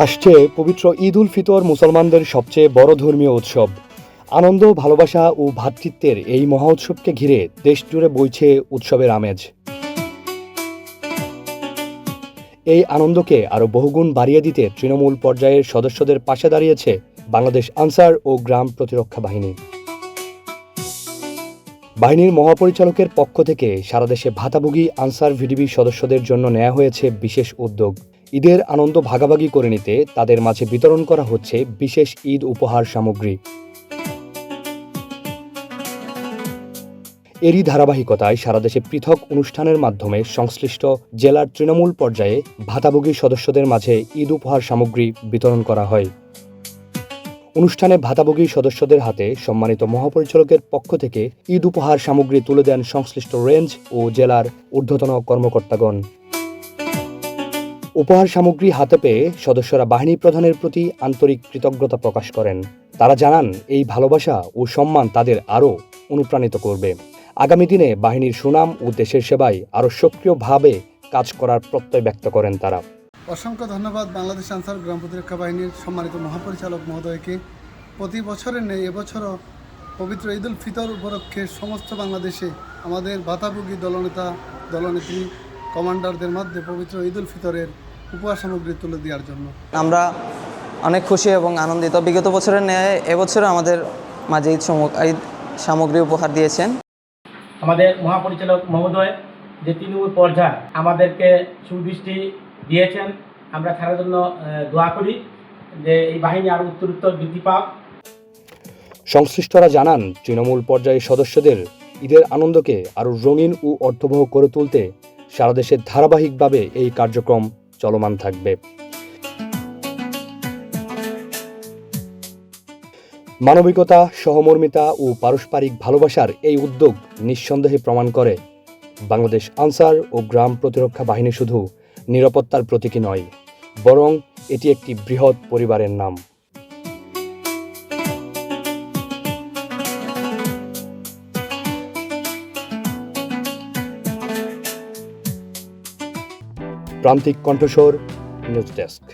আসছে পবিত্র ঈদ উল ফিতর মুসলমানদের সবচেয়ে বড় ধর্মীয় উৎসব। আনন্দ, ভালোবাসা ও ভ্রাতৃত্বের এই মহা উৎসবকে ঘিরে দেশজুড়ে বইছে উৎসবের আমেজ। এই আনন্দকে আরও বহুগুণ বাড়িয়ে দিতে তৃণমূল পর্যায়ের সদস্যদের পাশে দাঁড়িয়েছে বাংলাদেশ আনসার ও গ্রাম প্রতিরক্ষা বাহিনী। বাহিনীর মহাপরিচালকের পক্ষ থেকে সারা দেশে ভাতাভোগী আনসার ভিডিবি সদস্যদের জন্য নেওয়া হয়েছে বিশেষ উদ্যোগ। ঈদের আনন্দ ভাগাভাগি করে নিতে তাদের মাঝে বিতরণ করা হচ্ছে বিশেষ ঈদ উপহার সামগ্রী। এরই ধারাবাহিকতায় সারা দেশে পৃথক অনুষ্ঠানের মাধ্যমে সংশ্লিষ্ট জেলার তৃণমূল পর্যায়ে ভাতাভোগী সদস্যদের মাঝে ঈদ উপহার সামগ্রী বিতরণ করা হয়। অনুষ্ঠানে ভাতাভোগী সদস্যদের হাতে সম্মানিত মহাপরিচালকের পক্ষ থেকে ঈদ উপহার সামগ্রী তুলে দেন সংশ্লিষ্ট রেঞ্জ ও জেলার ঊর্ধ্বতন কর্মকর্তাগণ। উপহার সামগ্রী হাতে পেয়ে সদস্যরা বাহিনী প্রধানের প্রতি আন্তরিক কৃতজ্ঞতা প্রকাশ করেন। তারা জানান, এই ভালোবাসা ও সম্মান তাদের আরও অনুপ্রাণিত করবে। আগামী দিনে বাহিনীর সুনাম ও দেশের সেবায় আরও সক্রিয়ভাবে কাজ করার প্রত্যয় ব্যক্ত করেন তারা। অসংখ্য ধন্যবাদ বাংলাদেশ আনসার গ্রাম প্রতিরক্ষা বাহিনীর সম্মানিত মহাপরিচালক মহোদয়কে। প্রতি বছরের নেই এবছরও পবিত্র ঈদ উল ফিতর উপলক্ষে সমস্ত বাংলাদেশে আমাদের ভাতাভোগী দলনেতা দলনেত্রী কমান্ডারদের মধ্যে পবিত্র ঈদ উল ফিতরের উপহার সামগ্রী তুলে দেওয়ার জন্য আমরা অনেক খুশি এবং আনন্দিত। বিগত বছরের ন্যায় এবছরও আমাদের মাঝে ঈদ সামগ্রী উপহার দিয়েছেন আমাদের মহাপরিচালক মহোদয়, যে তৃণমূল পর্যায়ে আমাদেরকে সুদৃষ্টি দিয়েছেন। আমরা তার জন্য দোয়া করি যে এই বাহিনী আরও উত্তরোত্তর বৃদ্ধি পাক। সংশ্লিষ্টরা জানান, তৃণমূল পর্যায়ের সদস্যদের ঈদের আনন্দকে আরও রঙিন ও অর্থবহ করে তুলতে সারা দেশে ধারাবাহিকভাবে এই কার্যক্রম চলমান থাকবে। মানবিকতা, সহমর্মিতা ও পারস্পরিক ভালোবাসার এই উদ্যোগ নিঃসন্দেহে প্রমাণ করে বাংলাদেশ আনসার ও গ্রাম প্রতিরক্ষা বাহিনী শুধু নিরাপত্তার প্রতীকী নয়, বরং এটি একটি বৃহৎ পরিবারের নাম। প্রান্তিক কণ্ঠস্বর, নিউজ ডেস্ক।